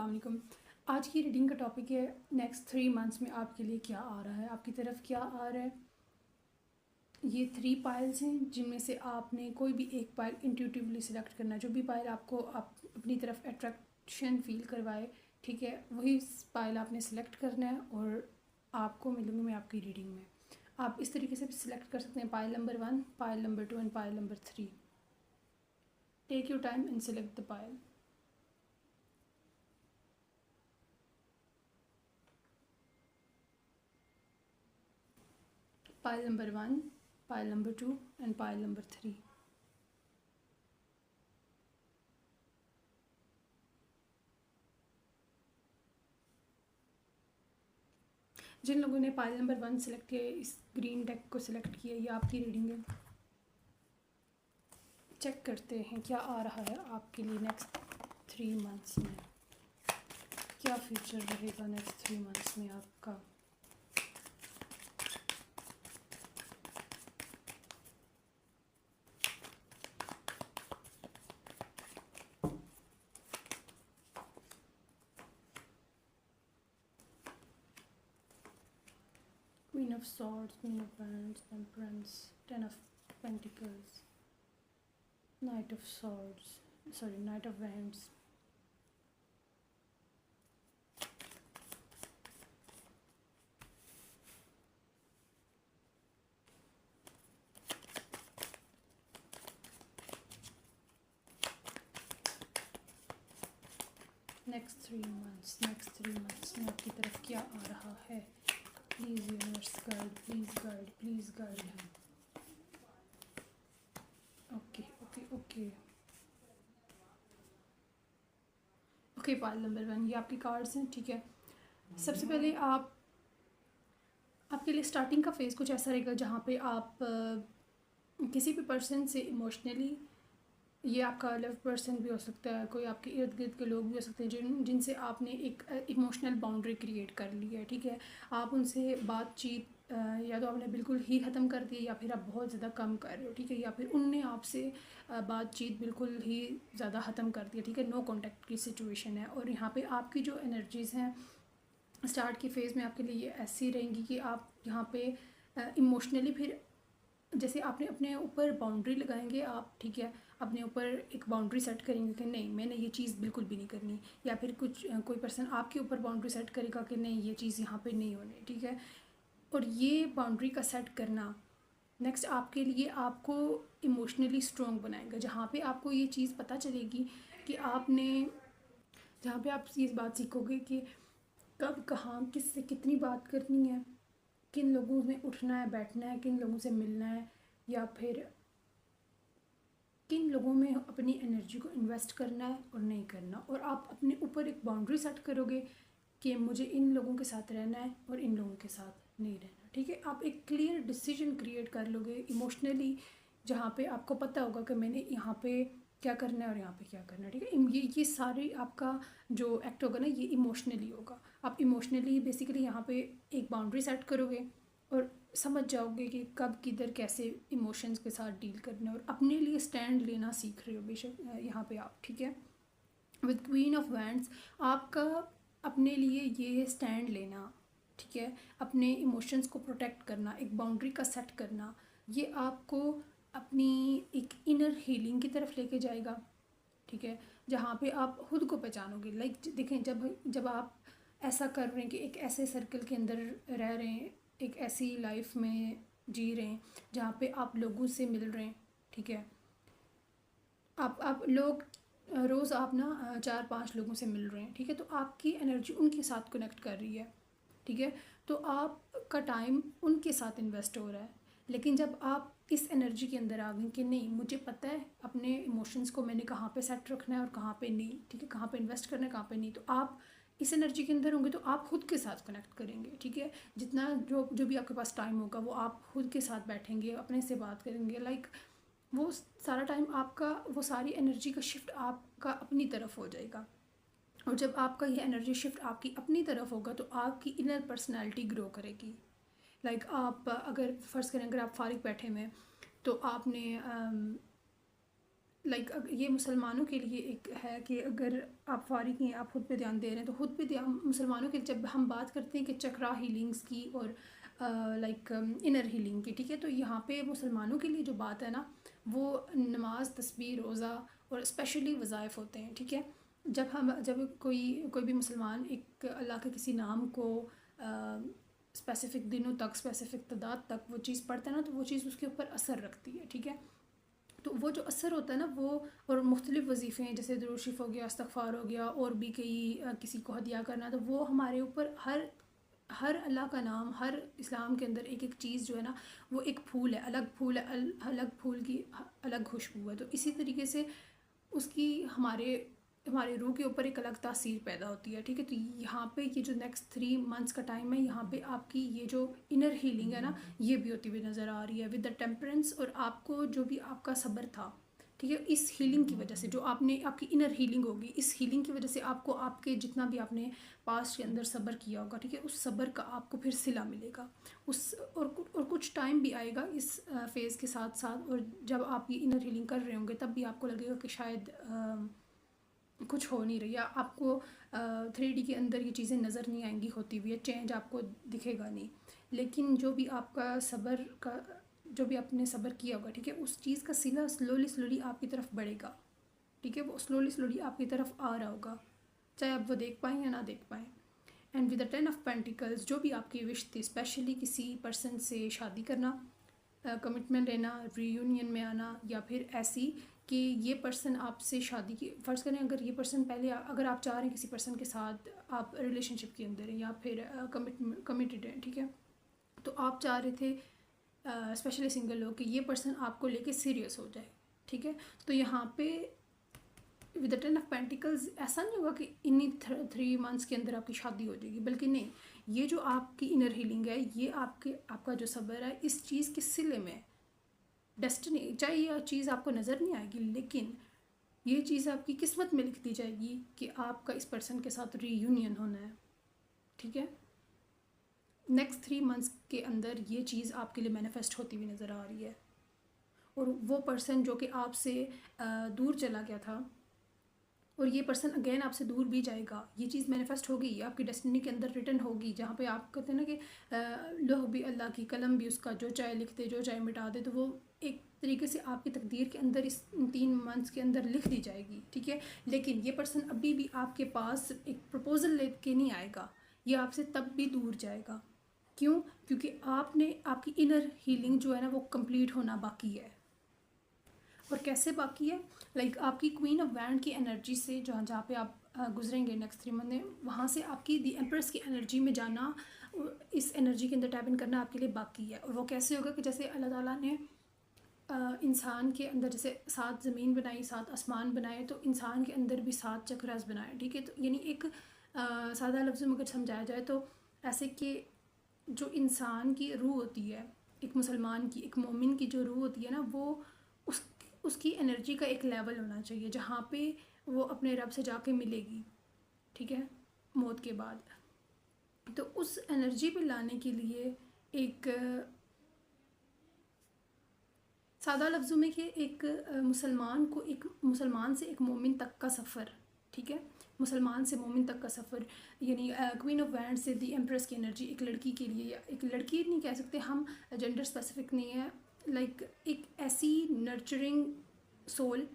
अस्सलाम। आज की रीडिंग का टॉपिक है नेक्स्ट 3 मंथ्स में आपके लिए क्या आ रहा है, आपकी तरफ क्या आ रहा है। ये 3 पाइल्स हैं जिनमें से आपने कोई भी एक पाइल इंट्यूटिवली सिलेक्ट करना है। जो भी पाइल आपको अपनी तरफ अट्रैक्शन फील करवाए, ठीक है, वही पाइल आपने सिलेक्ट करना है और आपको मिलूँगी मैं आपकी रीडिंग में। आप इस तरीके से सिलेक्ट कर सकते हैं pile number 1, pile number 2 and pile number 3। Take your time and select the pile. Pile number 1, pile number 2 and pile number 3. जिन लोगों ने पाइल नंबर 1 सेलेक्ट किया, इस ग्रीन डेक को सिलेक्ट किया, ये आपकी रीडिंग है। चेक करते हैं क्या आ रहा है आपके लिए नेक्स्ट 3 मंथ्स में। क्या फ्यूचर रहेगा नेक्स्ट 3 मंथ्स में आपका। Queen of Swords, Queen of Wands, Temperance, 10 of Pentacles, Knight of Swords, Knight of Wands. Next 3 months में आपकी तरफ क्या आ रहा है। Please universe guide, please guide. Okay pile number 1, ये आपके कार्ड्स हैं, ठीक है। सबसे पहले आपके लिए स्टार्टिंग का फेज़ कुछ ऐसा रहेगा जहाँ पे आप किसी भी पर्सन से इमोशनली, ये आपका लव पर्सन भी हो सकता है, कोई आपके इर्द गिर्द के लोग भी हो सकते हैं जिनसे आपने एक इमोशनल बाउंड्री क्रिएट कर ली है, ठीक है। आप उनसे बातचीत या तो आपने बिल्कुल ही ख़त्म कर दी या फिर आप बहुत ज़्यादा कम कर रहे हो, ठीक है, या फिर उनने आपसे बातचीत बिल्कुल ही ज़्यादा ख़त्म कर दिया, ठीक है। नो कॉन्टैक्ट की सिचुएशन है और यहाँ पे आपकी जो एनर्जीज़ हैं स्टार्ट की फ़ेज़ में आपके लिए ऐसी रहेंगी कि आप यहाँ पे इमोशनली फिर जैसे आपने अपने ऊपर बाउंड्री लगाएंगे आप, ठीक है, अपने ऊपर एक बाउंड्री सेट करेंगे कि नहीं मैंने ये चीज़ बिल्कुल भी नहीं करनी, या फिर कोई पर्सन आपके ऊपर बाउंड्री सेट करेगा कि नहीं ये चीज़ यहाँ पे नहीं होनी, ठीक है। और ये बाउंड्री का सेट करना नेक्स्ट आपके लिए आपको इमोशनली स्ट्रॉन्ग बनाएगा, जहाँ पे आपको ये चीज़ पता चलेगी कि जहाँ पे आप ये बात सीखोगे कि कब कहाँ किससे कितनी बात करनी है, किन लोगों में उठना है बैठना है, किन लोगों से मिलना है, या फिर किन लोगों में अपनी एनर्जी को इन्वेस्ट करना है और नहीं करना। और आप अपने ऊपर एक बाउंड्री सेट करोगे कि मुझे इन लोगों के साथ रहना है और इन लोगों के साथ नहीं रहना, ठीक है। आप एक क्लियर डिसीजन क्रिएट कर लोगे इमोशनली, जहाँ पे आपको पता होगा कि मैंने यहाँ पे क्या करना है और यहाँ पे क्या करना है, ठीक है। ये सारी आपका जो एक्ट होगा ना ये इमोशनली होगा। आप इमोशनली बेसिकली यहाँ पे एक बाउंड्री सेट करोगे और समझ जाओगे कि कब किधर कैसे इमोशंस के साथ डील करना है और अपने लिए स्टैंड लेना सीख रहे हो बेशक यहाँ पे आप, ठीक है। विद क्वीन ऑफ वैंड्स आपका अपने लिए ये स्टैंड लेना, ठीक है, अपने इमोशंस को प्रोटेक्ट करना, एक बाउंड्री का सेट करना, ये आपको अपनी एक इनर हीलिंग की तरफ लेके जाएगा, ठीक है, जहाँ पे आप खुद को पहचानोगे। लाइक देखें जब आप ऐसा कर रहे हैं कि एक ऐसे सर्कल के अंदर रह रहे हैं, एक ऐसी लाइफ में जी रहे हैं जहाँ पे आप लोगों से मिल रहे हैं, ठीक है। आप लोग रोज़ आप ना 4-5 लोगों से मिल रहे हैं, ठीक है, तो आपकी एनर्जी उनके साथ कनेक्ट कर रही है, ठीक है, तो आपका टाइम उनके साथ इन्वेस्ट हो रहा है। लेकिन जब आप इस एनर्जी के अंदर आ गए कि नहीं मुझे पता है अपने इमोशंस को मैंने कहाँ पे सेट रखना है और कहाँ पे नहीं, ठीक है, कहाँ पे इन्वेस्ट करना है कहाँ पे नहीं, तो आप इस एनर्जी के अंदर होंगे तो आप खुद के साथ कनेक्ट करेंगे, ठीक है। जितना जो भी आपके पास टाइम होगा वो आप खुद के साथ बैठेंगे, अपने से बात करेंगे। लाइक वो सारा टाइम आपका, वो सारी एनर्जी का शिफ्ट आपका अपनी तरफ हो जाएगा। और जब आपका ये एनर्जी शिफ्ट आपकी अपनी तरफ होगा तो आपकी इनर पर्सनैलिटी ग्रो करेगी। लाइक आप अगर फ़र्ज़ करें अगर आप फारिग बैठे हुए हैं तो आपने ये मुसलमानों के लिए एक है कि अगर आप फारिग हैं, आप खुद पे ध्यान दे रहे हैं, तो खुद पे ध्यान मुसलमानों के, जब हम बात करते हैं कि चक्रा हीलिंग्स की और इनर हीलिंग की, ठीक है, तो यहाँ पे मुसलमानों के लिए जो बात है ना, वो नमाज, तस्बीह, रोज़ा और स्पेशली वज़ाइफ होते हैं, ठीक है। जब कोई भी मुसलमान एक अल्लाह के किसी नाम को स्पेसिफ़िक दिनों तक, स्पेसिफ़िक तादाद तक वो चीज़ पढ़ता है ना, तो वो चीज़ उसके ऊपर असर रखती है, ठीक है। तो वो जो असर होता है ना, वो और मुख्तलिफ़ वजीफ़े हैं, जैसे दुरूद शरीफ हो गया, इस्तग़फ़ार हो गया, और भी कई किसी को हदिया करना, तो वो हमारे ऊपर हर अल्लाह का नाम, हर इस्लाम के अंदर एक एक चीज़ जो है ना, वो एक फूल है, अलग फूल है, अलग फूल की अलग खुशबू है। तो इसी तरीके से उसकी हमारे हमारे रूह के ऊपर एक अलग तासीर पैदा होती है, ठीक है। तो यहाँ पे ये जो नेक्स्ट 3 मंथ्स का टाइम है, यहाँ पे आपकी ये जो इनर हीलिंग है ना, ये भी होती हुई नज़र आ रही है विद द टेम्परेंस। और आपको जो भी आपका सब्र था, ठीक है, इस हीलिंग की वजह से जो आपकी इनर हीलिंग होगी, इस हीलिंग की वजह से आपको आपके जितना भी आपने पास्ट के अंदर सब्र किया होगा, ठीक है, उस सब्र का आपको फिर सिला मिलेगा। और कुछ टाइम भी आएगा इस फेज़ के साथ साथ, और जब आप ये इनर हीलिंग कर रहे होंगे, तब भी आपको लगेगा कि शायद कुछ हो नहीं रही है, आपको 3D के अंदर ये चीज़ें नज़र नहीं आएंगी होती हुई है, चेंज आपको दिखेगा नहीं। लेकिन जो भी आपने सब्र किया होगा, ठीक है, उस चीज़ का सिला स्लोली स्लोली आपकी तरफ बढ़ेगा, ठीक है, वो स्लोली स्लोली आपकी तरफ आ रहा होगा, चाहे आप वो देख पाएँ या ना देख पाएँ। And with the 10 of pentacles, जो भी आपकी विश थी, स्पेशली किसी पर्सन से शादी करना, कमिटमेंट लेना, रीयूनियन में आना, या फिर ऐसी कि ये पर्सन आपसे शादी की, फ़र्ज़ करें अगर ये पर्सन पहले, अगर आप चाह रहे हैं किसी पर्सन के साथ आप रिलेशनशिप के अंदर हैं या फिर कमिटेड हैं, ठीक है, तो आप चाह रहे थे स्पेशली सिंगल लोग कि ये पर्सन आपको लेके सीरियस हो जाए, ठीक है। तो यहाँ पे विद द 10 ऑफ पेंटिकल्स ऐसा नहीं होगा कि इन्हीं 3 मंथ्स के अंदर आपकी शादी हो जाएगी, बल्कि नहीं, ये जो आपकी इनर हीलिंग है, ये आपका जो सब्र है, इस चीज़ के सिले में डेस्टिनी, चाहे यह चीज़ आपको नज़र नहीं आएगी, लेकिन ये चीज़ आपकी किस्मत में लिख दी जाएगी कि आपका इस पर्सन के साथ रीयूनियन होना है, ठीक है। नेक्स्ट 3 मंथ्स के अंदर ये चीज़ आपके लिए मैनिफेस्ट होती हुई नज़र आ रही है। और वो पर्सन जो कि आपसे दूर चला गया था, और ये पर्सन अगेन आपसे दूर भी जाएगा, ये चीज़ मैनिफेस्ट होगी, आपकी डेस्टिनी के अंदर रिटर्न होगी, जहाँ पे आप कहते हैं ना कि लोह भी अल्लाह की, कलम भी उसका, जो चाहे लिख दे, जो चाहे मिटा दे, तो वो एक तरीके से आपकी तकदीर के अंदर इस 3 मंथ्स के अंदर लिख दी जाएगी, ठीक है। लेकिन ये पर्सन अभी भी आपके पास एक प्रपोज़ल लेके नहीं आएगा, ये आपसे तब भी दूर जाएगा। क्यों? क्योंकि आपकी इनर हीलिंग जो है ना, वो कंप्लीट होना बाकी है। और कैसे बाकी है? आपकी क्वीन ऑफ वैंड की एनर्जी से जहाँ पे आप गुजरेंगे नेक्स्ट 3 मंथ में, वहाँ से आपकी दी एम्प्रेस की एनर्जी में जाना, इस एनर्जी के अंदर टैप इन करना आपके लिए बाकी है। और वो कैसे होगा कि जैसे अल्लाह ताला ने इंसान के अंदर जैसे 7 ज़मीन बनाई, 7 आसमान बनाए, तो इंसान के अंदर भी 7 चक्रास बनाए, ठीक है। तो यानी एक सादा लफ्ज़ में अगर समझाया जाए तो ऐसे कि जो इंसान की रूह होती है, एक मुसलमान की, एक मोमिन की जो रूह होती है ना, वो उसकी एनर्जी का एक लेवल होना चाहिए जहाँ पे वो अपने रब से जाके मिलेगी, ठीक है, मौत के बाद। तो उस एनर्जी पे लाने के लिए एक सादा लफ्ज़ों में कि एक मुसलमान से एक मोमिन तक का सफ़र, ठीक है, मुसलमान से मोमिन तक का सफ़र, यानी क्वीन ऑफ वैंड से दी एम्प्रेस की एनर्जी एक लड़की के लिए, या एक लड़की नहीं कह सकते हम, जेंडर स्पेसिफिक नहीं है, एक ऐसी नर्चरिंग सोल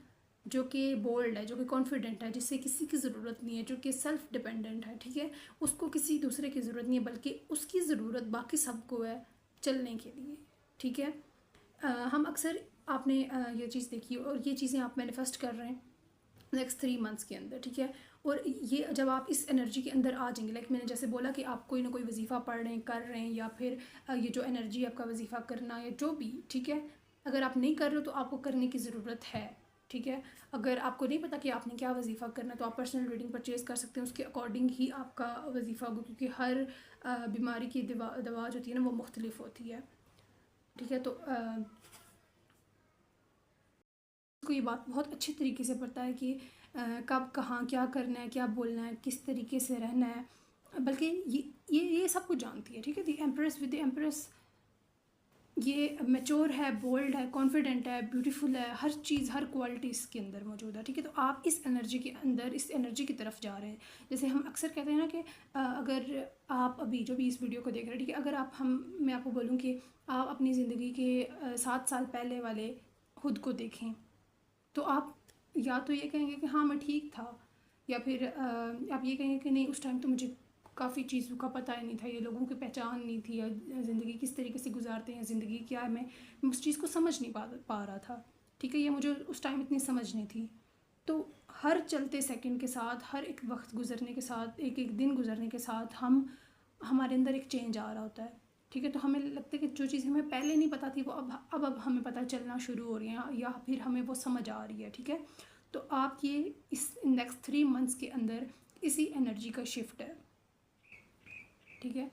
जो कि बोल्ड है, जो कि कॉन्फिडेंट है, जिससे किसी की ज़रूरत नहीं है, जो कि सेल्फ डिपेंडेंट है, ठीक है, उसको किसी दूसरे की ज़रूरत नहीं है, बल्कि उसकी ज़रूरत बाकी सबको है चलने के लिए, ठीक है। हम अक्सर आपने ये चीज़ देखी, और ये चीज़ें आप मैनिफेस्ट कर रहे हैं नेक्स्ट 3 मंथ्स के अंदर, ठीक है। और ये जब आप इस एनर्जी के अंदर आ जाएंगे, मैंने जैसे बोला कि आप कोई ना कोई वजीफ़ा पढ़ रहे हैं, कर रहे हैं, या फिर ये जो एनर्जी आपका वजीफ़ा करना या जो भी, ठीक है, अगर आप नहीं कर रहे हो तो आपको करने की ज़रूरत है, ठीक है। अगर आपको नहीं पता कि आपने क्या वजीफ़ा करना है, तो आप पर्सनल रीडिंग परचेज़ कर सकते हैं, उसके अकॉर्डिंग ही आपका वजीफ़ा होगा, क्योंकि हर बीमारी की दवा जो होती है ना, वो मुख्तलिफ होती है, ठीक है। तो को ये बात बहुत अच्छी तरीके से पता है कि कब कहाँ क्या करना है, क्या बोलना है, किस तरीके से रहना है, बल्कि ये सब कुछ जानती है, ठीक है। The empress with the empress ये मैच्योर है, बोल्ड है, कॉन्फिडेंट है, ब्यूटीफुल है, हर चीज़, हर क्वालिटी इसके अंदर मौजूद है, ठीक है। तो आप इस एनर्जी के अंदर, इस एनर्जी की तरफ जा रहे हैं। जैसे हम अक्सर कहते हैं ना कि अगर आप अभी जो भी इस वीडियो को देख रहे हैं, ठीक है, अगर आप मैं आपको बोलूँ कि आप अपनी ज़िंदगी के 7 साल पहले वाले खुद को देखें, तो आप या तो ये कहेंगे कि हाँ मैं ठीक था, या फिर आप ये कहेंगे कि नहीं, उस टाइम तो मुझे काफ़ी चीज़ों का पता ही नहीं था, ये लोगों की पहचान नहीं थी, या ज़िंदगी किस तरीके से गुजारते हैं, ज़िंदगी क्या है, मैं उस चीज़ को समझ नहीं पा रहा था, ठीक है, ये मुझे उस टाइम इतनी समझ नहीं थी। तो हर चलते सेकंड के साथ, हर एक वक्त गुजरने के साथ, एक एक दिन गुजरने के साथ हमारे अंदर एक चेंज आ रहा होता है, ठीक है। तो हमें लगता है कि जो चीज़ हमें पहले नहीं पता थी वो अब हमें पता चलना शुरू हो रही हैं, या फिर हमें वो समझ आ रही है, ठीक है। तो आप ये इस नेक्स्ट 3 मंथ्स के अंदर इसी एनर्जी का शिफ्ट है, ठीक है।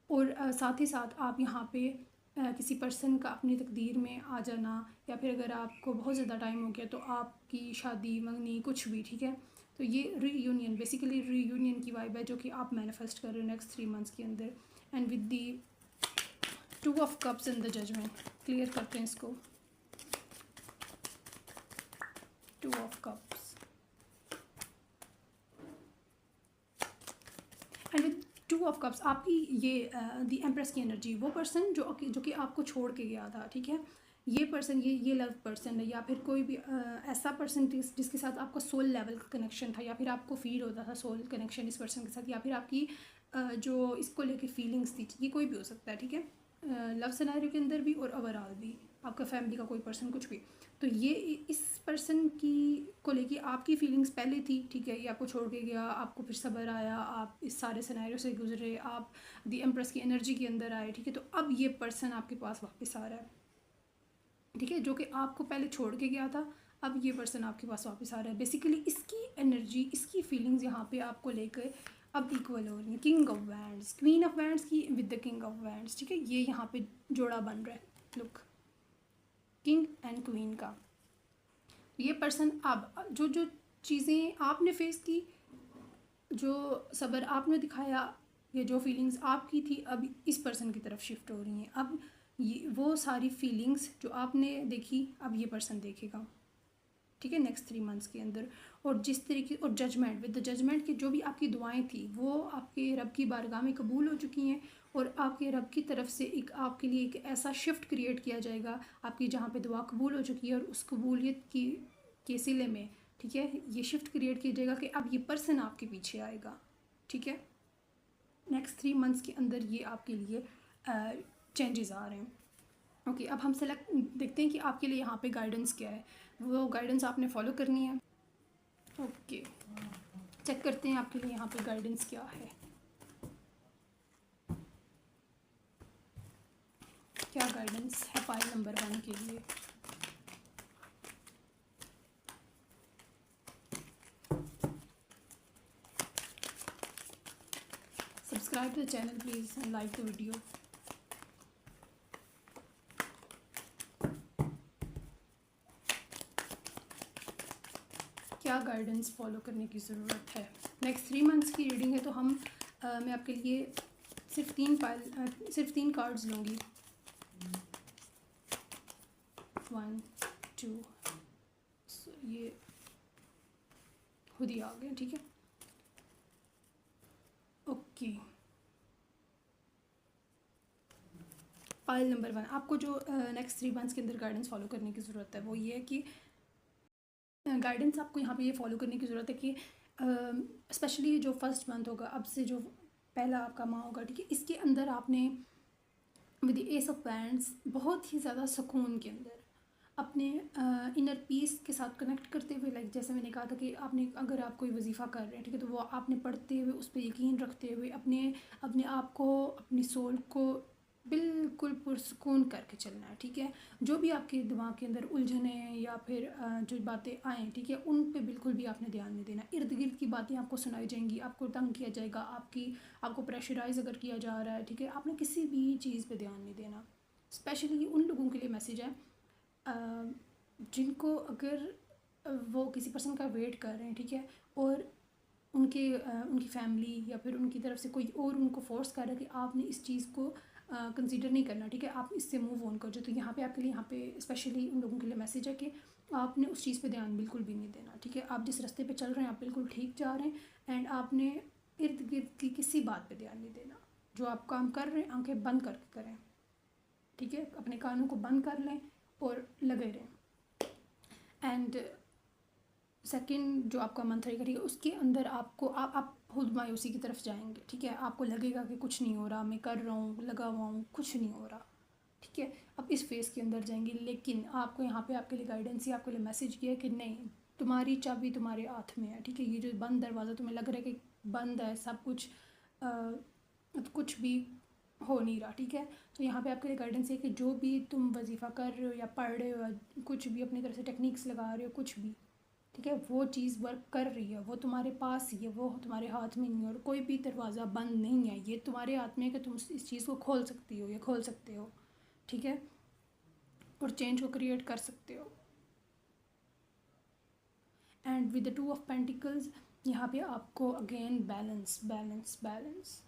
और साथ ही साथ आप यहाँ पे किसी पर्सन का अपनी तकदीर में आ जाना, या फिर अगर आपको बहुत ज़्यादा टाइम हो गया तो आपकी शादी मंगनी कुछ भी, ठीक है। तो ये रीयूनियन, बेसिकली रीयूनियन की वाइब है जो कि आप मैनिफेस्ट कर रहे हो नेक्स्ट 3 मंथ्स के अंदर। And with the 2 of cups in the judgement, clear करते हैं इसको। 2 of cups and with 2 of cups आपकी ये दी एम्प्रेस की एनर्जी, वो पर्सन जो कि आपको छोड़ के गया था, ठीक है। ये पर्सन, ये लव पर्सन है, या फिर कोई भी ऐसा पर्सन जिसके साथ आपका सोल लेवल का कनेक्शन था, या फिर आपको फील होता था सोल कनेक्शन इस पर्सन के साथ, या फिर आपकी जो इसको लेके फीलिंग्स थी, ये कोई भी हो सकता है, ठीक है। लव सिनेरियो के अंदर भी और ओवरऑल भी, आपका फैमिली का कोई पर्सन, कुछ भी। तो ये इस पर्सन की को लेके आपकी फीलिंग्स पहले थी, ठीक है, ये आपको छोड़ के गया, आपको फिर सब्र आया, आप इस सारे सिनेरियो से गुजरे, आप दी एम्प्रेस की एनर्जी के अंदर आए, ठीक है। तो अब ये पर्सन आपके पास वापस आ रहा है, ठीक है, जो कि आपको पहले छोड़ के गया था, अब ये पर्सन आपके पास वापस आ रहा है। बेसिकली इसकी एनर्जी, इसकी फीलिंग्स यहाँ पे आपको लेकर अब इक्वल हो रही है। King of wands, queen of wands की with the king of wands, ठीक है, ये यहाँ पे जोड़ा बन रहा है, लुक, किंग एंड क्वीन का। ये पर्सन अब जो जो चीज़ें आपने फेस की, जो सब्र आपने दिखाया, या जो फीलिंग्स आपकी थी, अब इस पर्सन की तरफ शिफ्ट हो रही हैं। अब ये वो सारी फीलिंग्स जो आपने देखी, अब ये पर्सन देखेगा, ठीक है, नेक्स्ट 3 मंथ्स के अंदर। और जिस तरीके, और जजमेंट, विद द जजमेंट की जो भी आपकी दुआएं थी वो आपके रब की बारगाह में कबूल हो चुकी हैं, और आपके रब की तरफ से एक आपके लिए एक ऐसा शिफ्ट क्रिएट किया जाएगा, आपकी जहाँ पे दुआ कबूल हो चुकी है, और उस कबूलियत की के सिले में, ठीक है, ये शिफ्ट क्रिएट किया जाएगा कि अब ये पर्सन आपके पीछे आएगा, ठीक है। नेक्स्ट 3 मंथ्स के अंदर ये आपके लिए चेंजेस आ रहे हैं। ओके, अब हम सेलेक्ट देखते हैं कि आपके लिए यहाँ पे गाइडेंस क्या है, वो गाइडेंस आपने फॉलो करनी है। ओके, चेक करते हैं आपके लिए यहाँ पे गाइडेंस क्या है। क्या गाइडेंस है पाइल नंबर 1 के लिए। Subscribe to the channel please and like the video. क्या गाइडेंस फॉलो करने की ज़रूरत है। नेक्स्ट 3 मंथ्स की रीडिंग है, तो मैं आपके लिए सिर्फ तीन कार्ड्स लूँगी। 1 2, ये खुद ही आ गए, ठीक है। ओके, पाइल नंबर 1, आपको जो नेक्स्ट 3 मंथ्स के अंदर गाइडेंस फॉलो करने की ज़रूरत है वो ये है कि गाइडेंस आपको यहाँ पे ये फॉलो करने की ज़रूरत है कि स्पेशली जो फर्स्ट मंथ होगा, अब से जो पहला आपका माह होगा, ठीक है, इसके अंदर आपने with the S of wands बहुत ही ज़्यादा सुकून के अंदर अपने इनर पीस के साथ कनेक्ट करते हुए, लाइक जैसे मैंने कहा था कि आपने, अगर आप कोई वजीफ़ा कर रहे हैं, ठीक है, तो वो आपने पढ़ते हुए, उस पर यकीन रखते हुए, अपने आप को, अपनी सोल को बिल्कुल पुरसुकून करके चलना है, ठीक है। जो भी आपके दिमाग के अंदर उलझने या फिर जो बातें आएँ, ठीक है, उन पे बिल्कुल भी आपने ध्यान नहीं देना। इर्द गिर्द की बातें आपको सुनाई जाएंगी, आपको तंग किया जाएगा, आपको प्रेशराइज अगर किया जा रहा है, ठीक है, आपने किसी भी चीज़ पे ध्यान नहीं देना। स्पेशली उन लोगों के लिए मैसेज है जिनको, अगर वो किसी पर्सन का वेट कर रहे हैं, ठीक है, और उनकी फैमिली या फिर उनकी तरफ से कोई और उनको फोर्स कर रहा है कि आपने इस चीज़ को कंसीडर नहीं करना, ठीक है। आप इससे मूव ऑन कर जाओ। तो यहाँ पे आपके लिए, यहाँ पे स्पेशली उन लोगों के लिए मैसेज है कि आपने उस चीज़ पे ध्यान बिल्कुल भी नहीं देना, ठीक है। आप जिस रास्ते पे चल रहे हैं आप बिल्कुल ठीक जा रहे हैं, एंड आपने इर्द गिर्द की किसी बात पे ध्यान नहीं देना। जो आप काम कर रहे हैं आंखें बंद करके करें, ठीक है। अपने कानों को बंद कर लें और लगे रहें। एंड सेकंड जो आपका मंथ रहेगा, ठीक है, उसके अंदर आपको आप खुद मायूसी की तरफ जाएंगे, ठीक है। आपको लगेगा कि कुछ नहीं हो रहा, मैं कर रहा हूँ, लगा हुआ हूँ, कुछ नहीं हो रहा, ठीक है। आप इस फेज़ के अंदर जाएंगे, लेकिन आपको यहाँ पे आपके लिए गाइडेंस ही, आपके लिए मैसेज किया है कि नहीं, तुम्हारी चाबी तुम्हारे हाथ में है, ठीक है। ये जो बंद दरवाज़ा तुम्हें लग रहा है कि बंद है, सब कुछ कुछ भी हो नहीं रहा, ठीक है। तो यहाँ पे आपके लिए गाइडेंस है कि जो भी तुम वजीफ़ा कर रहे हो या पढ़ रहे हो, कुछ भी अपनी तरफ से टेक्निक्स लगा रहे हो, कुछ भी, ठीक है, वो चीज़ वर्क कर रही है, वो तुम्हारे पास ही है, वो तुम्हारे हाथ में नहीं है। और कोई भी दरवाज़ा बंद नहीं है, ये तुम्हारे हाथ में है कि तुम इस चीज़ को खोल सकती हो या खोल सकते हो, ठीक है, और चेंज को क्रिएट कर सकते हो। And with the 2 of pentacles, यहाँ पे आपको अगेन बैलेंस बैलेंस बैलेंस,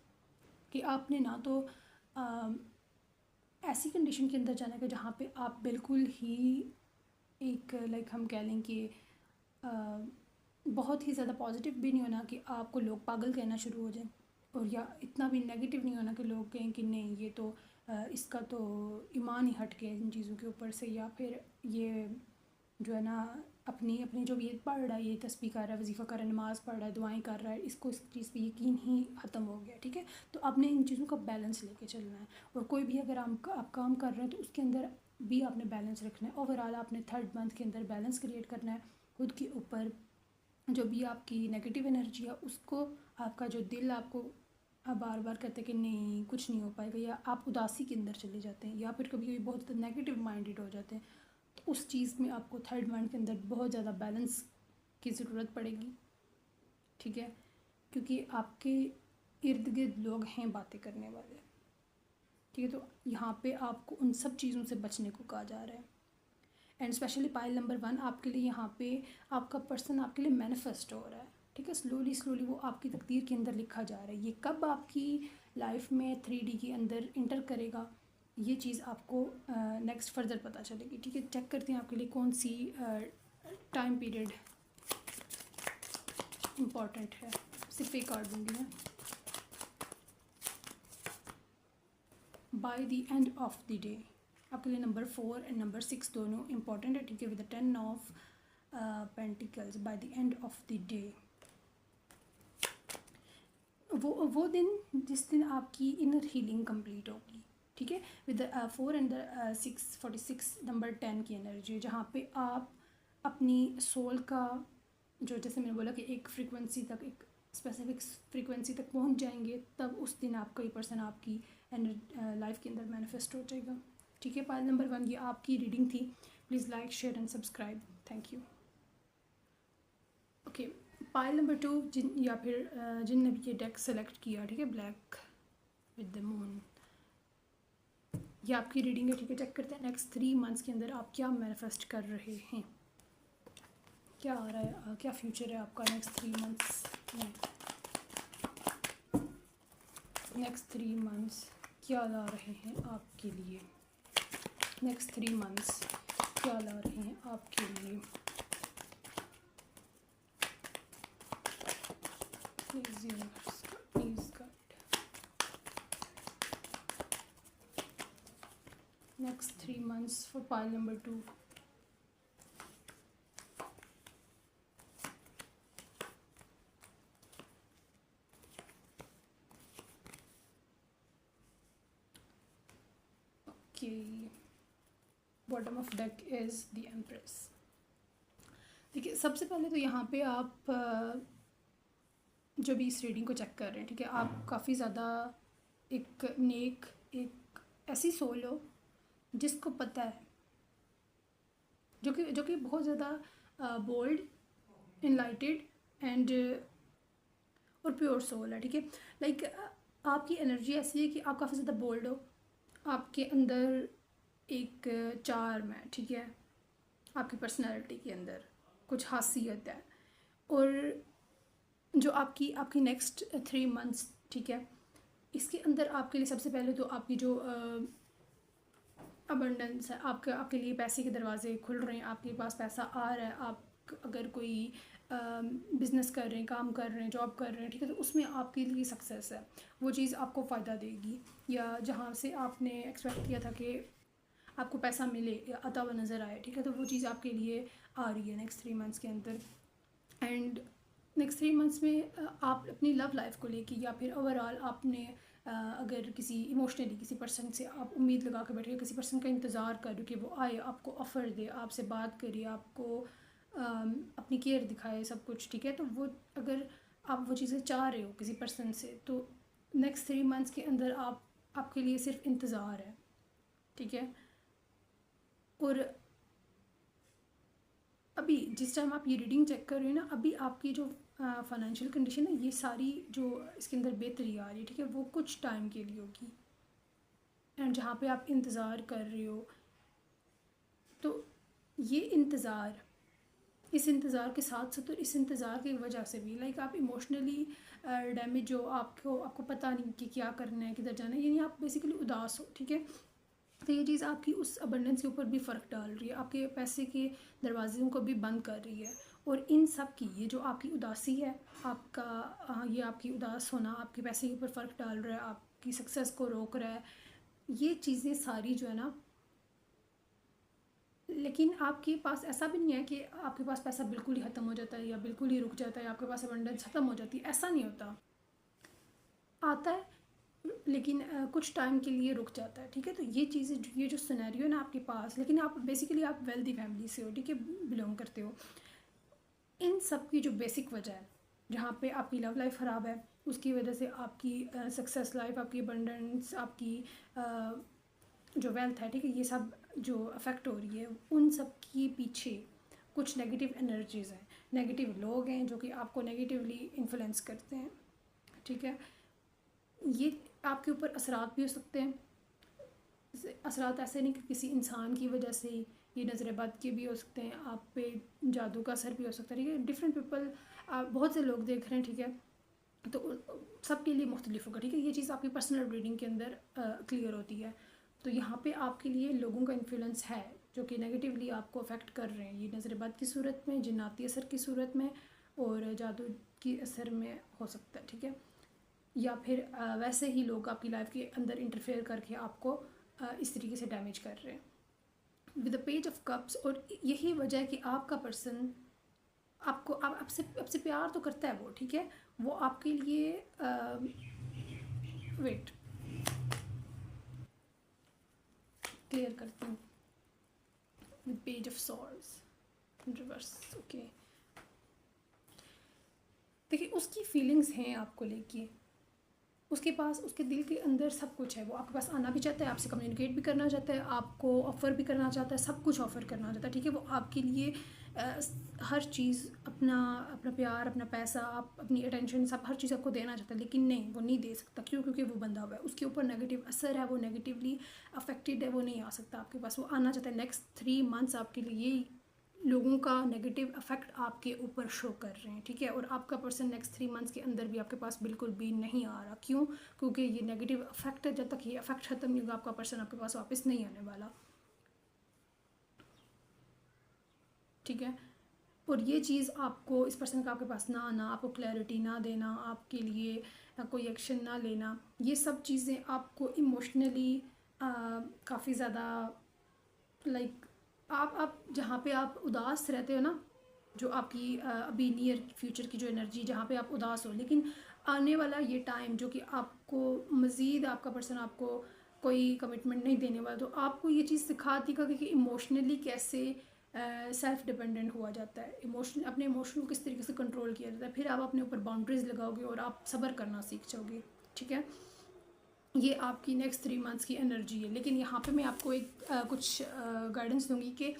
कि आपने ना तो ऐसी कंडीशन के अंदर जाना है कि जहाँ पे आप बिल्कुल ही एक लाइक हम कह लें कि बहुत ही ज़्यादा पॉजिटिव भी नहीं होना कि आपको लोग पागल कहना शुरू हो जाएं, और या इतना भी नेगेटिव नहीं होना कि लोग कहें कि नहीं ये तो इसका तो ईमान ही हट गया इन चीज़ों के ऊपर से, या फिर ये जो है ना अपनी अपनी जो ये पढ़ रहा है, ये तस्बीह कर रहा है, वजीफ़ा कर रहा है, नमाज़ पढ़ रहा है, दुआएं कर रहा है, इसको इस चीज़ पे यकीन ही ख़त्म हो गया, ठीक है। तो आपने इन चीज़ों का बैलेंस लेके चलना है, और कोई भी अगर आप काम कर रहे हैं तो उसके अंदर भी आपने बैलेंस रखना है। ओवरऑल आपने 3rd मंथ के अंदर बैलेंस क्रिएट करना है खुद के ऊपर। जो भी आपकी नेगेटिव एनर्जी है उसको, आपका जो दिल आपको बार बार कहते हैं कि नहीं कुछ नहीं हो पाएगा, या आप उदासी के अंदर चले जाते हैं, या फिर कभी कभी बहुत नेगेटिव माइंडेड हो जाते हैं, तो उस चीज़ में आपको 3rd मंथ के अंदर बहुत ज़्यादा बैलेंस की ज़रूरत पड़ेगी, ठीक है। क्योंकि आपके इर्द गिर्द लोग हैं बातें करने वाले, ठीक है। तो यहाँ पे आपको उन सब चीज़ों से बचने को कहा जा रहा है। एंड स्पेशली पाइल नंबर 1 आपके लिए, यहाँ पे आपका पर्सन आपके लिए मैनिफेस्ट हो रहा है, ठीक है। स्लोली स्लोली वो आपकी तकदीर के अंदर लिखा जा रहा है। ये कब आपकी लाइफ में 3D के अंदर इंटर करेगा, ये चीज़ आपको नेक्स्ट फर्दर पता चलेगी, ठीक है। चेक करते हैं आपके लिए कौन सी टाइम पीरियड इम्पॉर्टेंट है। सिर्फ एक कार्ड दूँगी मैं। By the end of the day आपके लिए नंबर 4 एंड नंबर 6 दोनों इंपॉर्टेंट है, ठीक है। With the 10 of pentacles, by the end of the day, वो दिन जिस दिन आपकी इनर हीलिंग कंप्लीट होगी, ठीक है। With the 4 and the 646 number 10 की एनर्जी, जहाँ पे आप अपनी सोल का जो, जैसे मैंने बोला कि एक फ्रीक्वेंसी तक, एक स्पेसिफिक फ्रीक्वेंसी तक पहुँच जाएंगे, तब उस दिन आपका ये पर्सन आपकी लाइफ के अंदर मैनिफेस्ट हो जाएगा, ठीक है। पाइल नंबर 1 ये आपकी रीडिंग थी। Please like share and subscribe, thank you. Okay, pile number 2 जिन या फिर जिनने भी ये डेक सेलेक्ट किया, ठीक है, ब्लैक विद द मून, ये आपकी रीडिंग है, ठीक है। चेक करते हैं नेक्स्ट 3 मंथ्स के अंदर आप क्या मैनिफेस्ट कर रहे हैं, क्या आ रहा है, क्या फ्यूचर है आपका नेक्स्ट 3 मंथ्स में। नेक्स्ट 3 मंथ्स क्या ला रहे हैं आपके लिए, नेक्स्ट 3 मंथ्स क्या ला रहे हैं आपके लिए। Please universe, please guide. Next 3 months for pile number 2। Bottom of deck is the empress. देखिए, सबसे पहले तो यहाँ पे आप जो भी इस रीडिंग को चेक कर रहे हैं, ठीक है, आप काफ़ी ज़्यादा एक नेक, एक ऐसी सोल हो जिसको पता है, जो कि बहुत ज़्यादा बोल्ड, इनलाइटेड एंड और प्योर सोल है, ठीक है। लाइक आपकी एनर्जी ऐसी है कि आप काफ़ी ज़्यादा बोल्ड हो, आपके अंदर एक चार्म है, ठीक है, आपकी पर्सनैलिटी के अंदर कुछ खासियत है, और जो आपकी नेक्स्ट 3 मंथ्स, ठीक है, इसके अंदर आपके लिए सबसे पहले तो आपकी जो अबंडेंस है, आपके लिए पैसे के दरवाजे खुल रहे हैं, आपके पास पैसा आ रहा है। आप अगर कोई बिज़नेस कर रहे हैं, काम कर रहे हैं, जॉब कर रहे हैं, ठीक है, तो उसमें आपके लिए सक्सेस है, वो चीज़ आपको फ़ायदा देगी। या जहाँ से आपने एक्सपेक्ट किया था कि आपको पैसा मिले या आता हुआ नज़र आए, ठीक है, तो वो चीज़ आपके लिए आ रही है नेक्स्ट 3 मंथ्स के अंदर। एंड नेक्स्ट 3 मंथ्स में आप अपनी लव लाइफ को लेके या फिर ओवरऑल आपने अगर किसी इमोशनली किसी पर्सन से आप उम्मीद लगा के बैठे, किसी पर्सन का इंतज़ार कर रहे हो कि वो आए, आपको ऑफ़र दे, आपसे बात करे, आपको अपनी केयर दिखाए, सब कुछ, ठीक है, तो वो अगर आप वो चीज़ें चाह रहे हो किसी पर्सन से, तो नेक्स्ट 3 मंथ्स के अंदर आपके लिए सिर्फ इंतज़ार है, ठीक है। और अभी जिस टाइम आप ये रीडिंग चेक कर रहे हो ना, अभी आपकी जो फाइनेंशियल कंडीशन है, ये सारी जो इसके अंदर बेहतरी आ रही है, ठीक है, वो कुछ टाइम के लिए होगी। एंड जहाँ पे आप इंतज़ार कर रहे हो, तो ये इंतज़ार, इस इंतज़ार के साथ साथ, और इस इंतज़ार की वजह से भी लाइक आप इमोशनली डैमेज हो, आपको पता नहीं कि क्या करना है, किधर जाना है, यानी आप बेसिकली उदास हो, ठीक है। तो ये चीज़ आपकी उस अबंडेंस के ऊपर भी फ़र्क डाल रही है, आपके पैसे के दरवाज़ों को भी बंद कर रही है। और इन सब की ये जो आपकी उदासी है, ये आपकी उदास होना आपके पैसे के ऊपर फ़र्क डाल रहा है, आपकी सक्सेस को रोक रहा है, ये चीज़ें सारी जो है ना। लेकिन आपके पास ऐसा भी नहीं है कि आपके पास पैसा बिल्कुल ही ख़त्म हो जाता है या बिल्कुल ही रुक जाता है, आपके पास अबंडेंस ख़त्म हो जाती है, ऐसा नहीं होता। आता है, लेकिन कुछ टाइम के लिए रुक जाता है, ठीक है। तो ये चीज़ें, ये जो सिनेरियो है ना आपके पास, लेकिन आप बेसिकली आप वेल्दी फैमिली से हो, ठीक है, बिलोंग करते हो। इन सब की जो बेसिक वजह है, जहाँ पे आपकी लव लाइफ ख़राब है, उसकी वजह से आपकी सक्सेस लाइफ, आपकी अबंडेंस, आपकी जो वेल्थ है, ठीक है, ये सब जो अफेक्ट हो रही है, उन सब के पीछे कुछ नेगेटिव एनर्जीज़ हैं, नेगेटिव लोग हैं जो कि आपको नेगेटिवली इन्फ्लुएंस करते हैं, ठीक है। ये आपके ऊपर असरात भी हो सकते हैं। असरात ऐसे नहीं कि किसी इंसान की वजह से ये नज़र बद के भी हो सकते हैं, आप पे जादू का असर भी हो सकता है, ठीक है। डिफरेंट पीपल, बहुत से लोग देख रहे हैं, ठीक है, तो सबके लिए मुख्तलिफ होगा, ठीक है। ये चीज़ आपकी पर्सनल रीडिंग के अंदर क्लियर होती है। तो यहाँ पे आपके लिए लोगों का इन्फ्लुएंस है जो कि नेगेटिवली आपको अफेक्ट कर रहे हैं, ये नज़र बद की सूरत में, जिन्नाती असर की सूरत में और जादू की असर में हो सकता है, ठीक है। या फिर वैसे ही लोग आपकी लाइफ के अंदर इंटरफेयर करके आपको इस तरीके से डैमेज कर रहे हैं with the page of cups. और यही वजह है कि आपका पर्सन आपको आपसे प्यार तो करता है वो, ठीक है, वो आपके लिए वेट क्लियर करती हूँ with page of swords reverse, okay. देखिए उसकी फीलिंग्स हैं आपको लेके, उसके पास, उसके दिल के अंदर सब कुछ है, वो आपके पास आना भी चाहता है, आपसे कम्युनिकेट भी करना चाहता है, आपको ऑफ़र भी करना चाहता है, सब कुछ ऑफ़र करना चाहता है, ठीक है। वो आपके लिए हर चीज़, अपना अपना प्यार, अपना पैसा, आप अपनी अटेंशन, सब हर चीज़ आपको देना चाहता है, लेकिन नहीं, वो नहीं दे सकता। क्यों? क्योंकि वो बंधा हुआ है, उसके ऊपर नेगेटिव असर है, वो नेगेटिवली अफेक्टेड है, वो नहीं आ सकता आपके पास। वो आना चाहता है नेक्स्ट 3 मंथ्स आपके लिए, ये लोगों का नेगेटिव इफेक्ट आपके ऊपर शो कर रहे हैं, ठीक है। और आपका पर्सन नेक्स्ट 3 मंथ्स के अंदर भी आपके पास बिल्कुल भी नहीं आ रहा। क्यों? क्योंकि ये नेगेटिव इफेक्ट है, जब तक ये इफेक्ट ख़त्म नहीं होगा आपका पर्सन आपके पास वापस नहीं आने वाला, ठीक है। और ये चीज़ आपको, इस पर्सन का आपके पास ना आना, आपको क्लैरिटी ना देना, आपके लिए कोई एक्शन ना लेना, ये सब चीज़ें आपको इमोशनली काफ़ी ज़्यादा लाइक, आप जहाँ पे आप उदास रहते हो ना, जो आपकी अभी नियर फ्यूचर की जो एनर्जी, जहाँ पे आप उदास हो, लेकिन आने वाला ये टाइम जो कि आपको मज़ीद, आपका पर्सन आपको कोई कमिटमेंट नहीं देने वाला, तो आपको ये चीज़ सिखाती का कि इमोशनली कैसे सेल्फ डिपेंडेंट हुआ जाता है, इमोशन, अपने इमोशन को किस तरीके से कंट्रोल किया जाता है, फिर आप अपने ऊपर बाउंड्रीज लगाओगे और आप सब्र करना सीख जाओगे, ठीक है। ये आपकी नेक्स्ट 3 मंथ्स की एनर्जी है। लेकिन यहाँ पे मैं आपको एक कुछ गाइडेंस दूंगी कि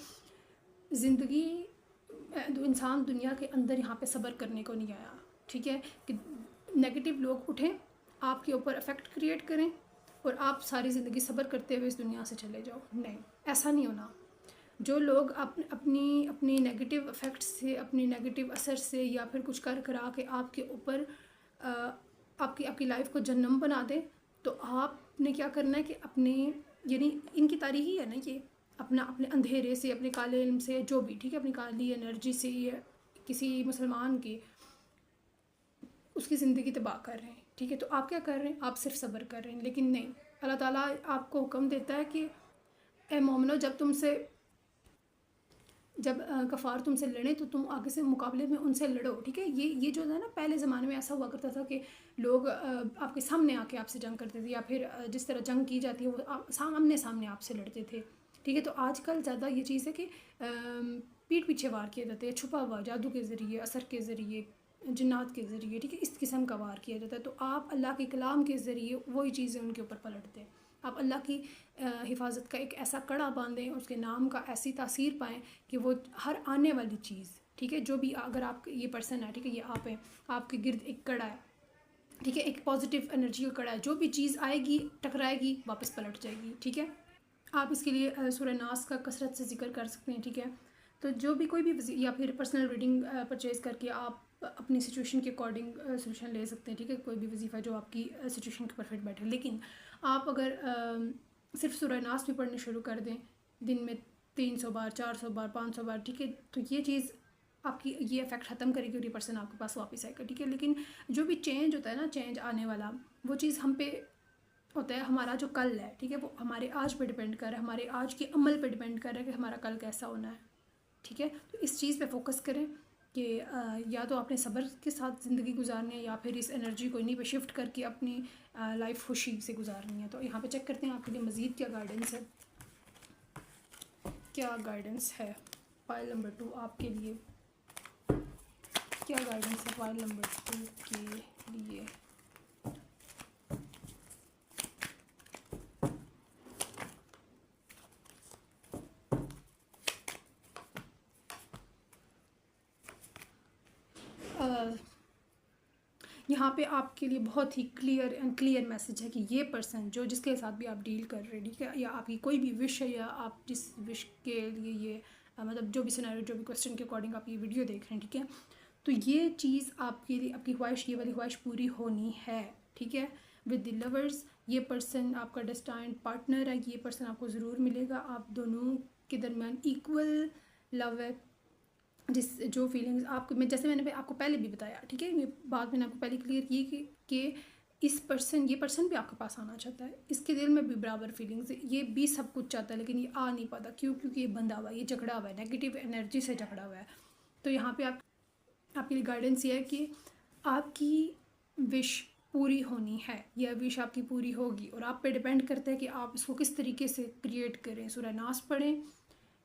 ज़िंदगी, इंसान दुनिया के अंदर यहाँ पे सब्र करने को नहीं आया, ठीक है, कि नेगेटिव लोग उठें, आपके ऊपर इफेक्ट क्रिएट करें और आप सारी ज़िंदगी सब्र करते हुए इस दुनिया से चले जाओ। नहीं, ऐसा नहीं होना। जो लोग अपनी अपनी नेगेटिव इफ़ेक्ट से, अपनी नेगेटिव असर से, या फिर कुछ कर करा के आपके ऊपर आपकी आपकी लाइफ को जहन्नम बना दे, तो आपने क्या करना है कि अपने, यानी इनकी तारीख ही है ना ये, अपना अपने अंधेरे से, अपने काले इल्म से, जो भी, ठीक है, अपनी काली एनर्जी से ये किसी मुसलमान की उसकी ज़िंदगी तबाह कर रहे हैं, ठीक है। तो आप क्या कर रहे हैं, आप सिर्फ सब्र कर रहे हैं। लेकिन नहीं, अल्लाह ताला आपको हुक्म देता है कि ए मोमिनो, जब कफ़ार तुमसे लड़े तो तुम आगे से मुकाबले में उनसे लड़ो, ठीक है। ये जो है ना, पहले ज़माने में ऐसा हुआ करता था कि लोग आपके सामने आके आपसे जंग करते थे, या फिर जिस तरह जंग की जाती है वो सामने सामने आपसे लड़ते थे, ठीक है। तो आजकल ज़्यादा ये चीज़ है कि पीठ पीछे वार किए जाते हैं, छुपा हुआ, जादू के ज़रिए, असर के ज़रिए, जिन्नात के ज़रिए, ठीक है, इस किस्म का वार किया जाता है। तो आप अल्लाह के कलाम के ज़रिए वही चीज़ें उनके ऊपर पलटते हैं। आप अल्लाह की हिफाजत का एक ऐसा कड़ा बांधें, उसके नाम का ऐसी तासीर पाएँ कि वो हर आने वाली चीज़, ठीक है, जो भी, अगर आप ये पर्सन है, ठीक है, ये आप हैं, आपके गिर्द एक कड़ा है, ठीक है, एक पॉजिटिव एनर्जी का कड़ा है, जो भी चीज़ आएगी टकराएगी वापस पलट जाएगी, ठीक है। आप इसके लिए सूरह नास का कसरत से जिक्र कर सकते हैं, ठीक है। तो जो भी कोई भी, या फिर पर्सनल रीडिंग परचेज़ करके आप अपनी सिचुएशन के अकॉर्डिंग सोल्यूशन ले सकते हैं, ठीक है। कोई भी वजीफ़ा जो आपकी सिचुएशन के परफेक्ट बैठे। लेकिन आप अगर सिर्फ सूरह नास भी पढ़ने शुरू कर दें दिन में 300 बार, 400 बार, 500 बार, ठीक है, तो ये चीज़ आपकी ये इफेक्ट ख़त्म करेगी और ये पर्सन आपके पास वापस आएगा, ठीक है। लेकिन जो भी चेंज होता है ना, चेंज आने वाला, वो चीज़ हम पे होता है, हमारा जो कल है, ठीक है, वो हमारे आज पे डिपेंड कर रहा है, हमारे आज के अमल पे डिपेंड कर रहा है कि हमारा कल कैसा होना है, ठीक है। तो इस चीज़ पे फोकस करें कि या तो आपने सब्र के साथ ज़िंदगी गुजारनी है, या फिर इस एनर्जी को इन्हीं पे शिफ्ट करके अपनी लाइफ खुशी से गुजारनी है। तो यहाँ पे चेक करते हैं आपके लिए मज़ीद क्या गाइडेंस है, क्या गाइडेंस है फाइल नंबर 2 आपके लिए, क्या गाइडेंस है फाइल नंबर 2 के लिए। यहाँ पे आपके लिए बहुत ही क्लियर मैसेज है कि ये पर्सन जो जिसके साथ भी आप डील कर रहे हैं, ठीक है, या आपकी कोई भी विश है, या आप जिस विश के लिए ये मतलब जो भी सिनेरियो, जो भी क्वेश्चन के अकॉर्डिंग आप ये वीडियो देख रहे हैं, ठीक है, तो ये चीज़ आपके लिए, आपकी ख्वाहिश, ये वाली ख्वाहिश पूरी होनी है, ठीक है। विद द लवर्स, ये पर्सन आपका डेस्टाइन्ड पार्टनर है, ये पर्सन आपको ज़रूर मिलेगा। आप दोनों के दरमियान इक्वल लव है, जो फीलिंग्स आपको, मैं जैसे मैंने आपको पहले भी बताया, ठीक है, ये बात मैंने आपको पहले क्लियर की कि ये पर्सन भी आपके पास आना चाहता है, इसके दिल में भी बराबर फीलिंग्स है, ये भी सब कुछ चाहता है, लेकिन ये आ नहीं पाता। क्यों? क्योंकि ये बंधा हुआ है, ये झगड़ा हुआ है, नेगेटिव एनर्जी से झगड़ा हुआ है। तो यहाँ पे आपके लिए गाइडेंस ये है कि आपकी विश पूरी होनी है, यह विश आपकी पूरी होगी, और आप पे डिपेंड करता है कि आप इसको किस तरीके से क्रिएट करें। सूरह नास पढ़ें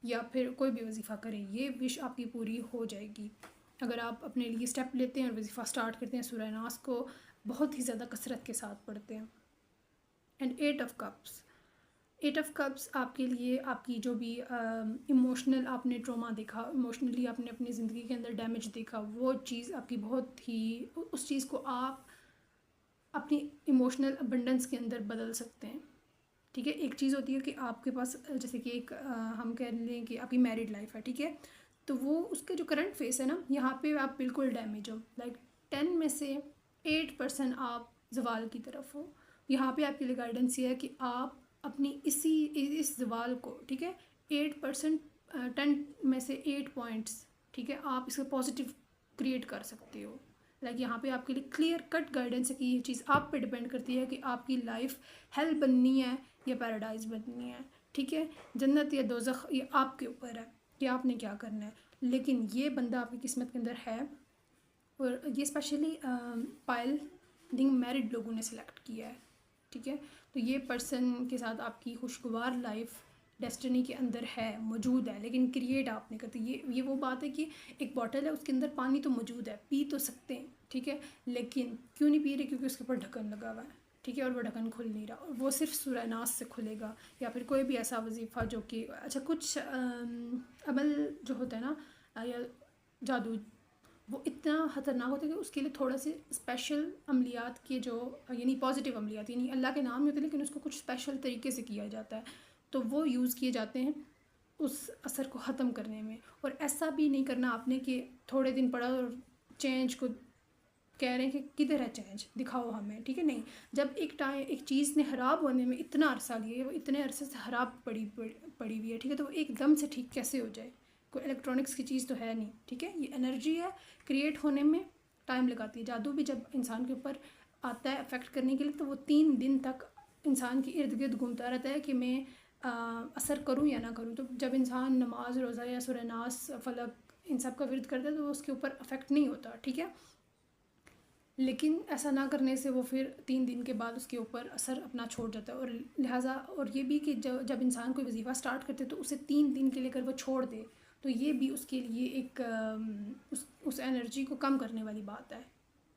या फिर कोई भी वजीफ़ा करें, ये विश आपकी पूरी हो जाएगी। अगर आप अपने लिए स्टेप लेते हैं और वजीफ़ा स्टार्ट करते हैं, सूरह नास को बहुत ही ज़्यादा कसरत के साथ पढ़ते हैं। एंड 8 ऑफ कप्स आपके लिए, आपकी जो भी इमोशनल आपने ट्रॉमा देखा, इमोशनली आपने अपनी ज़िंदगी के अंदर डैमेज देखा, वो चीज़ आपकी बहुत ही, उस चीज़ को आप अपनी इमोशनल अबंडेंस के अंदर बदल सकते हैं, ठीक है। एक चीज़ होती है कि आपके पास, जैसे कि एक हम कह लें कि आपकी मैरिड लाइफ है, ठीक है, तो वो उसके जो करंट फेस है ना, यहाँ पे आप बिल्कुल डैमेज हो, लाइक 10 में से 8% आप जवाल की तरफ हो। यहाँ पे आपके लिए गाइडेंस ये है कि आप अपनी इस जवाल को, ठीक है, 8%, 10 में से 8 पॉइंट्स, ठीक है, आप इसको पॉजिटिव क्रिएट कर सकते हो। लाइक यहाँ पे आपके लिए क्लियर कट गाइडेंस है कि ये चीज़ आप पे डिपेंड करती है कि आपकी लाइफ हेल बननी है या पैराडाइज बननी है, ठीक है, जन्नत या दोज़ख, ये आपके ऊपर है कि आपने क्या करना है। लेकिन ये बंदा आपकी किस्मत के अंदर है, और ये स्पेशली पायलिंग मैरिड लोगों ने सिलेक्ट किया है, ठीक है। तो ये पर्सन के साथ आपकी खुशगवार लाइफ डेस्टिनी के अंदर है, मौजूद है, लेकिन क्रिएट आप नहीं करते। ये वो बात है कि एक बॉटल है, उसके अंदर पानी तो मौजूद है, पी तो सकते हैं, ठीक है, लेकिन क्यों नहीं पी रहे? क्योंकि उसके ऊपर ढक्कन लगा हुआ है, ठीक है, और वो ढक्कन खुल नहीं रहा, और वो सिर्फ सूरह नास से खुलेगा, या फिर कोई भी ऐसा वजीफ़ा जो कि, अच्छा, कुछ अमल जो होता है ना, या जादू, वो इतना ख़तरनाक होता है कि उसके लिए थोड़ा से स्पेशल अमलियात के जो, यानी पॉजिटिव अमलियात, यानी अल्लाह के नाम नहीं होते, लेकिन उसको कुछ स्पेशल तरीके से किया जाता है, तो वो यूज़ किए जाते हैं उस असर को ख़त्म करने में। और ऐसा भी नहीं करना आपने कि थोड़े दिन पड़ा और चेंज को कह रहे हैं कि किधर है चेंज, दिखाओ हमें, ठीक है। नहीं, जब एक चीज़ ने ख़राब होने में इतना अरसा लिया, वो इतने अरसे से ख़राब पड़ी हुई है, ठीक है, तो वो एकदम से ठीक कैसे हो जाए? कोई इलेक्ट्रॉनिक्स की चीज़ तो है नहीं, ठीक है। ये एनर्जी है, क्रिएट होने में टाइम लगाती है। जादू भी जब इंसान के ऊपर आता है अफेक्ट करने के लिए, तो वो 3 दिन तक इंसान के इर्द गिर्द घूमता रहता है कि मैं असर करूँ या ना करूँ। तो जब इंसान नमाज, रोज़ा या सूरह नास, फलक, इन सब का विर्द करता है तो उसके ऊपर अफेक्ट नहीं होता, ठीक है। लेकिन ऐसा ना करने से वो फिर 3 दिन के बाद उसके ऊपर असर अपना छोड़ जाता है। और लिहाजा और ये भी कि जब इंसान कोई वजीफ़ा स्टार्ट करते तो उसे 3 दिन के लिए अगर वो छोड़ दे तो ये भी उसके लिए एक उस एनर्जी को कम करने वाली बात है,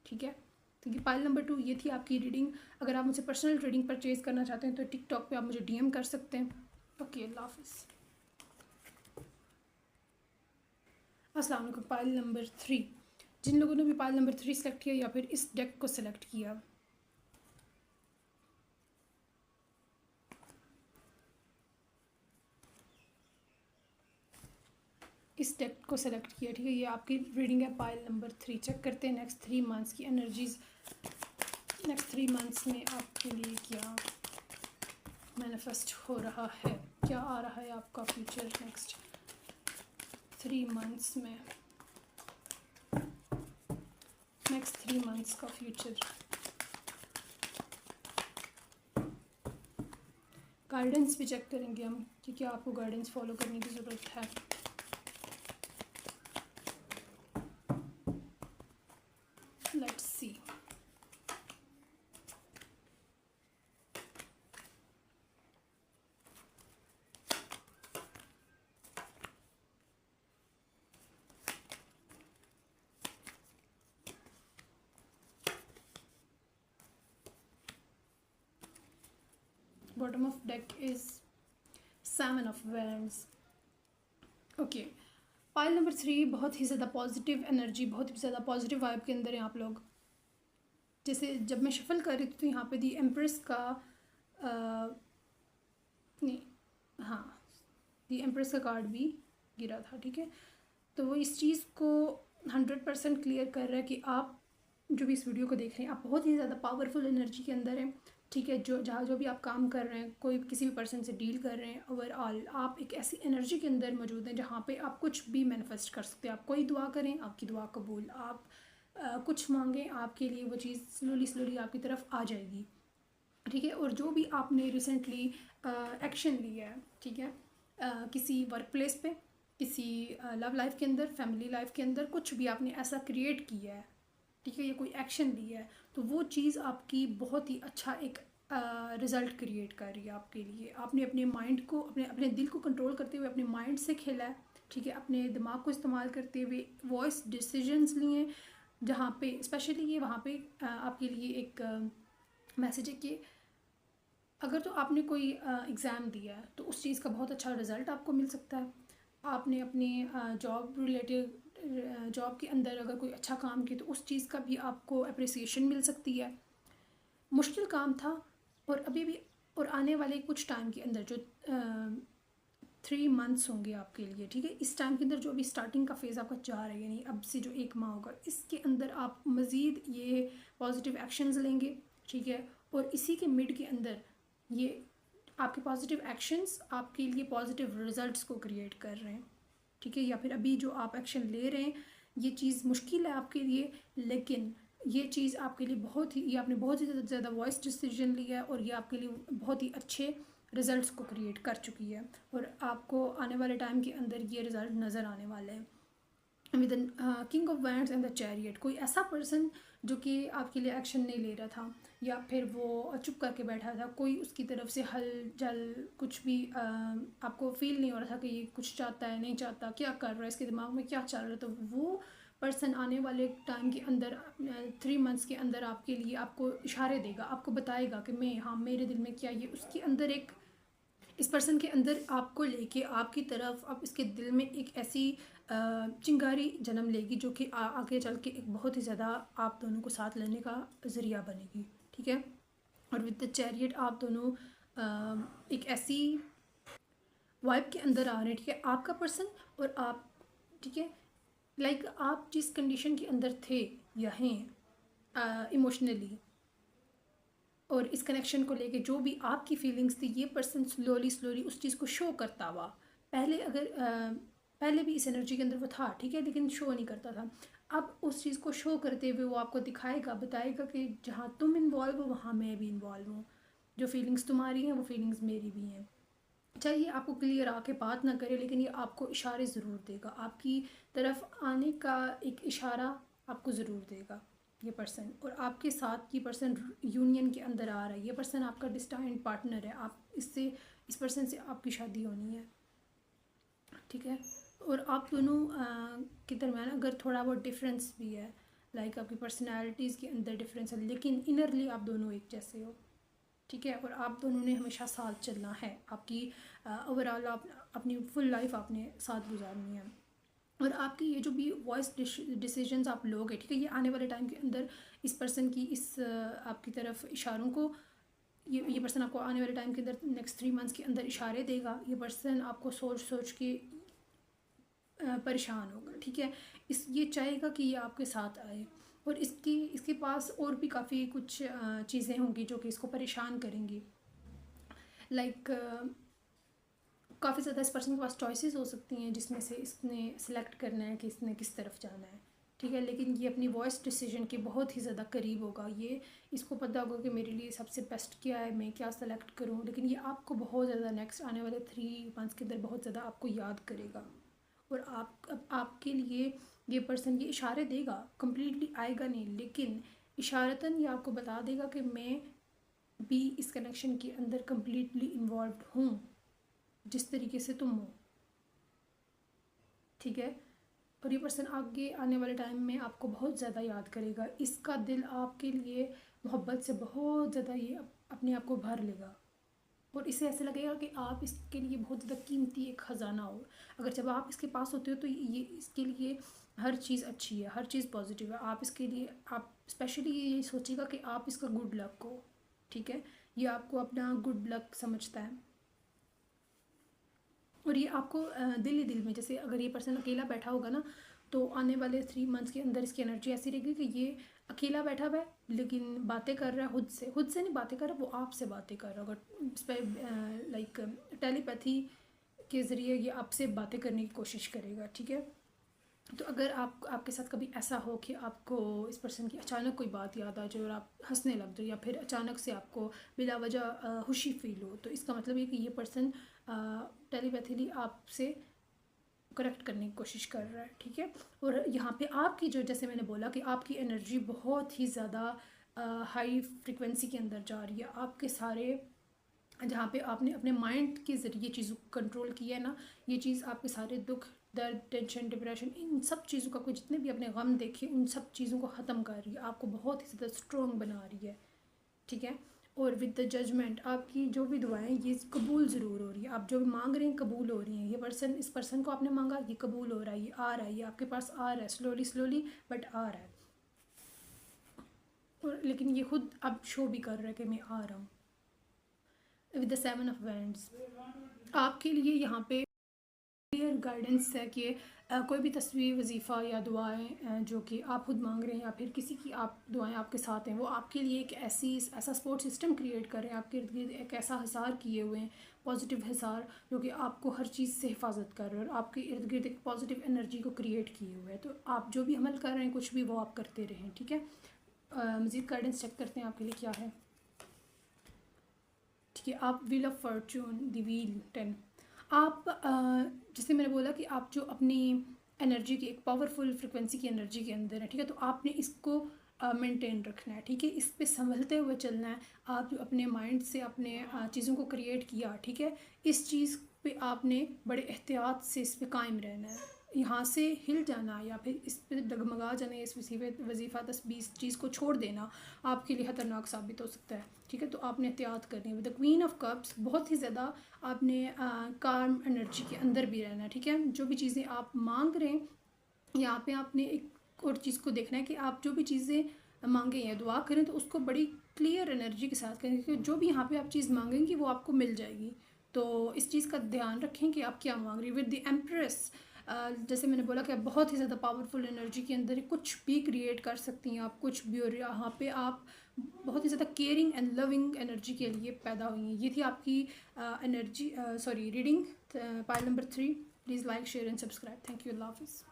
ठीक है। तो ये पाइल नंबर 2 ये थी आपकी रीडिंग। अगर आप मुझसे पर्सनल रीडिंग परचेज़ करना चाहते हैं तो टिकटॉक पे आप मुझे डीएम कर सकते हैं। ओके, अल्लाह हाफिज़। अस्सलाम वालेकुम। पाइल नंबर 3, जिन लोगों ने भी पाइल नंबर 3 सेलेक्ट किया या फिर इस डेक को सिलेक्ट किया, इस डेक को सेलेक्ट किया, ठीक है, ये आपकी रीडिंग है पाइल नंबर 3। चेक करते हैं नेक्स्ट 3 मंथ्स की एनर्जीज। नेक्स्ट 3 मंथ्स में आपके लिए क्या मैनिफेस्ट हो रहा है, क्या आ रहा है आपका फ्यूचर नेक्स्ट 3 मंथ्स में। नेक्स्ट 3 मंथ्स का फ्यूचर। गाइडेंस भी चेक करेंगे हम कि क्या आपको गाइडेंस फॉलो करने की ज़रूरत है। Let's see. Bottom of deck is 7 of wands. Okay, pile number 3 बहुत ही ज़्यादा पॉजिटिव एनर्जी, बहुत ही ज़्यादा पॉजिटिव वाइब के अंदर हैं आप लोग। जैसे जब मैं शफल कर रही थी तो यहाँ पे दी एम्प्रेस का नहीं, हाँ, दी एम्प्रेस का कार्ड भी गिरा था, ठीक है। तो वो इस चीज़ को 100% क्लियर कर रहा है कि आप जो भी इस वीडियो को देख रहे हैं, आप बहुत ही ज़्यादा पावरफुल एनर्जी के अंदर हैं, ठीक है। जो भी आप काम कर रहे हैं, कोई किसी भी पर्सन से डील कर रहे हैं, ओवरऑल आप एक ऐसी एनर्जी के अंदर मौजूद हैं जहाँ पे आप कुछ भी मैनिफेस्ट कर सकते हैं। आप कोई दुआ करें, आपकी दुआ कबूल। आप कुछ मांगें, आपके लिए वो चीज़ स्लोली आपकी तरफ आ जाएगी, ठीक है। और जो भी आपने रिसेंटली एक्शन लिया है, ठीक है, किसी वर्क प्लेस पे, किसी लव लाइफ के अंदर, फैमिली लाइफ के अंदर, कुछ भी आपने ऐसा क्रिएट किया है, ठीक है, या कोई एक्शन लिया है, तो वो चीज़ आपकी बहुत ही अच्छा एक रिज़ल्ट क्रिएट कर रही है आपके लिए। आपने अपने माइंड को, अपने दिल को कंट्रोल करते हुए अपने माइंड से खेला है, ठीक है, अपने दिमाग को इस्तेमाल करते हुए वॉइस डिसीजंस लिए, जहाँ पे स्पेशली ये वहाँ पे आपके लिए एक मैसेज है कि अगर तो आपने कोई एग्ज़ाम दिया है तो उस चीज़ का बहुत अच्छा रिज़ल्ट आपको मिल सकता है। आपने अपनी जॉब रिलेटेड जॉब के अंदर अगर कोई अच्छा काम किया तो उस चीज़ का भी आपको अप्रिसिएशन मिल सकती है। मुश्किल काम था और अभी भी और आने वाले कुछ टाइम के अंदर जो 3 मंथ्स होंगे आपके लिए, ठीक है, इस टाइम के अंदर जो अभी स्टार्टिंग का फेज़ आपका जा रहा है, यानी अब से जो 1 माह होगा, इसके अंदर आप मज़ीद ये पॉजिटिव एक्शंस लेंगे, ठीक है। और इसी के मिड के अंदर ये आपके पॉजिटिव एक्शंस आपके लिए पॉजिटिव रिजल्ट्स को क्रिएट कर रहे हैं, ठीक है। या फिर अभी जो आप एक्शन ले रहे हैं ये चीज़ मुश्किल है आपके लिए, लेकिन ये चीज़ आपके लिए ये आपने बहुत ही ज़्यादा वॉइस डिसीजन लिया है और ये आपके लिए बहुत ही अच्छे रिज़ल्ट्स को क्रिएट कर चुकी है और आपको आने वाले टाइम के अंदर ये रिज़ल्ट नज़र आने वाले हैं। With king of wands and the chariot, कोई ऐसा पर्सन जो कि आपके लिए एक्शन नहीं ले रहा था या फिर वो चुप करके बैठा था, कोई उसकी तरफ से हल जल कुछ भी आपको फील नहीं हो रहा था कि ये कुछ चाहता है, नहीं चाहता, क्या कर रहा है, इसके दिमाग में क्या चल रहा है, तो वो पर्सन आने वाले टाइम के अंदर 3 मंथ्स के अंदर आपके लिए आपको इशारे देगा, आपको बताएगा कि मैं, हाँ, मेरे दिल में क्या, ये उसके अंदर एक, इस पर्सन के अंदर आपको लेके आपकी तरफ, अब इसके दिल में एक ऐसी चिंगारी जन्म लेगी जो कि आगे चल के एक बहुत ही ज़्यादा आप दोनों को साथ लेने का ज़रिया बनेगी, ठीक है। और विद द चैरियट आप दोनों एक ऐसी वाइब के अंदर आ रहे हैं, ठीक है, आपका पर्सन और आप, ठीक है, लाइक आप जिस कंडीशन के अंदर थे या हैं इमोशनली। और इस कनेक्शन को लेके जो भी आपकी फीलिंग्स थी, ये पर्सन स्लोली स्लोली उस चीज़ को शो करता हुआ, पहले अगर पहले भी इस एनर्जी के अंदर वो था, ठीक है, लेकिन शो नहीं करता था। अब उस चीज़ को शो करते हुए वो आपको दिखाएगा, बताएगा कि जहाँ तुम इन्वॉल्व हो वहाँ मैं भी इन्वॉल्व हूँ, जो फीलिंग्स तुम्हारी हैं वो फीलिंग्स मेरी भी हैं। चाहे ये आपको क्लियर आके बात ना करे, लेकिन ये आपको इशारे ज़रूर देगा, आपकी तरफ आने का एक इशारा आपको ज़रूर देगा ये पर्सन। और आपके साथ ये पर्सन यूनियन के अंदर आ रहा है, ये पर्सन आपका डिस्टाइंड पार्टनर है, आप इससे, इस पर्सन से आपकी शादी होनी है, ठीक है। और आप दोनों के दरम्यान अगर थोड़ा बहुत डिफरेंस भी है, लाइक आपकी पर्सनैलिटीज़ के अंदर डिफरेंस है, लेकिन इनरली आप दोनों एक जैसे हो, ठीक है। और आप दोनों ने हमेशा साथ चलना है, आपकी ओवरऑल आप अपनी फुल लाइफ आपने साथ गुजारनी है। और आपकी ये जो भी वॉइस डिसीजंस आप लोगे, ठीक है, ये आने वाले टाइम के अंदर इस पर्सन की इस आपकी तरफ इशारों को, ये पर्सन आपको आने वाले टाइम के अंदर नेक्स्ट 3 मंथ्स के अंदर इशारे देगा। ये पर्सन आपको सोच सोच के परेशान होगा, ठीक है। इस ये चाहेगा कि ये आपके साथ आए, और इसके पास और भी काफ़ी कुछ चीज़ें होंगी जो कि इसको परेशान करेंगी। लाइक काफ़ी ज़्यादा इस पर्सन के पास चॉइसेस हो सकती हैं, जिसमें से इसने सेलेक्ट करना है कि इसने किस तरफ जाना है, ठीक है। लेकिन ये अपनी वॉइस डिसीजन के बहुत ही ज़्यादा करीब होगा, ये इसको पता होगा कि मेरे लिए सबसे बेस्ट क्या है, मैं क्या सेलेक्ट करूँ। लेकिन ये आपको बहुत ज़्यादा नेक्स्ट आने वाले 3 मंथ्स के अंदर बहुत ज़्यादा आपको याद करेगा। और आपके लिए ये पर्सन ये इशारे देगा, कम्प्लीटली आएगा नहीं, लेकिन इशारतन ये आपको बता देगा कि मैं भी इस कनेक्शन के अंदर कम्प्लीटली इन्वॉल्व हूँ, जिस तरीके से तुम हो, ठीक है। और ये पर्सन आगे आने वाले टाइम में आपको बहुत ज़्यादा याद करेगा, इसका दिल आपके लिए मोहब्बत से बहुत ज़्यादा ये अपने आप को भर लेगा, और इसे ऐसे लगेगा कि आप इसके लिए बहुत ज़्यादा कीमती एक ख़जाना हो। अगर जब आप इसके पास होते हो तो ये इसके लिए हर चीज़ अच्छी है, हर चीज़ पॉजिटिव है। आप इसके लिए, आप स्पेशली ये सोचेगा कि आप इसका गुड लक हो, ठीक है। ये आपको अपना गुड लक समझता है, और ये आपको दिल ही दिल में, जैसे अगर ये पर्सन अकेला बैठा होगा ना, तो आने वाले 3 मंथ्स के अंदर इसकी एनर्जी ऐसी रहेगी कि ये अकेला बैठा हुआ है, लेकिन बातें कर रहा है खुद से नहीं बातें कर रहा, वो आपसे बातें कर रहा होगा, इस पर लाइक टेलीपैथी के ज़रिए ये आपसे बातें करने की कोशिश करेगा, ठीक है। तो अगर आपके साथ कभी ऐसा हो कि आपको इस पर्सन की अचानक कोई बात याद आ जाए और आप हंसने लग जाओ, या फिर अचानक से आपको बिला वजह खुशी फील हो, तो इसका मतलब ये कि ये पर्सन टेलीपैथीली आपसे करेक्ट करने की कोशिश कर रहा है, ठीक है। और यहाँ पे आपकी जो, जैसे मैंने बोला कि आपकी एनर्जी बहुत ही ज़्यादा हाई फ्रिक्वेंसी के अंदर जा रही है, आपके सारे जहाँ पे आपने अपने माइंड के ज़रिए चीज़ों को कंट्रोल किया है ना, ये चीज़ आपके सारे दुख, दर्द, टेंशन, डिप्रेशन, इन सब चीज़ों का, कोई जितने भी अपने गम देखे उन सब चीज़ों को ख़त्म कर रही है, आपको बहुत ही ज़्यादा स्ट्रॉन्ग बना रही है, ठीक है। और विद द जजमेंट आपकी जो भी दुआएं ये कबूल ज़रूर हो रही है, आप जो भी मांग रहे हैं कबूल हो रही हैं। ये पर्सन, इस पर्सन को आपने मांगा, ये कबूल हो रहा है, ये आ रहा है, ये आपके पास आ रहा है, स्लोली स्लोली बट आ रहा है। और लेकिन ये खुद अब शो भी कर रहा है कि मैं आ रहा हूँ। विद द 7 ऑफ वैंड्स आपके लिए यहाँ पे क्लियर गाइडेंस है कि कोई भी तस्वीर, वजीफ़ा या दुआएं जो कि आप खुद मांग रहे हैं, या फिर किसी की आप दुआएं आपके साथ हैं, वो आपके लिए एक ऐसा सपोर्ट सिस्टम क्रिएट कर रहे हैं, आपके इर्द गिर्द एक ऐसा हिसार किए हुए हैं, पॉजिटिव हिसार, जो कि आपको हर चीज़ से हिफाजत कर रहे हैं, और आपके इर्द गिर्द एक पॉजिटिव एनर्जी को क्रिएट किए हुए हैं। तो आप जो भी अमल कर रहे हैं, कुछ भी, वो आप करते रहें, ठीक है। मज़ीद गाइडेंस चेक करते हैं आपके लिए क्या है, ठीक है। आप wheel of Fortune, the wheel 10, आप जैसे मैंने बोला कि आप जो अपनी एनर्जी की एक पावरफुल फ्रिक्वेंसी की एनर्जी के अंदर है, ठीक है, तो आपने इसको मेंटेन रखना है, ठीक है, इस पे संभलते हुए चलना है। आप जो अपने माइंड से अपने चीज़ों को क्रिएट किया, ठीक है, इस चीज़ पे आपने बड़े एहतियात से इस पे कायम रहना है। यहाँ से हिल जाना या फिर इस पे डगमगा जाना, इस वजीफ़ा तस्बीह चीज़ को छोड़ देना आपके लिए ख़तरनाक साबित हो सकता है, ठीक है। तो आपने एहतियात करनी है। With the queen of cups बहुत ही ज़्यादा आपने काम एनर्जी के अंदर भी रहना है, ठीक है। जो भी चीज़ें आप मांग रहे हैं, यहाँ पे आपने एक और चीज़ को देखना है कि आप जो भी चीज़ें मांगे या दुआ करें तो उसको बड़ी क्लियर एनर्जी के साथ करें, क्योंकि जो भी यहाँ पे आप चीज़ मांगेंगी वो आपको मिल जाएगी। तो इस चीज़ का ध्यान रखें कि आप क्या मांग रही हैं। विद द एम्प्रेस जैसे मैंने बोला कि आप बहुत ही ज़्यादा पावरफुल एनर्जी के अंदर कुछ भी क्रिएट कर सकती हैं आप, कुछ भी, और यहाँ पे आप बहुत ही ज़्यादा केयरिंग एंड लविंग एनर्जी के लिए पैदा हुई हैं। ये थी आपकी reading pile number 3। Please like, share and subscribe. Thank you. अल्लाह हाफिज़।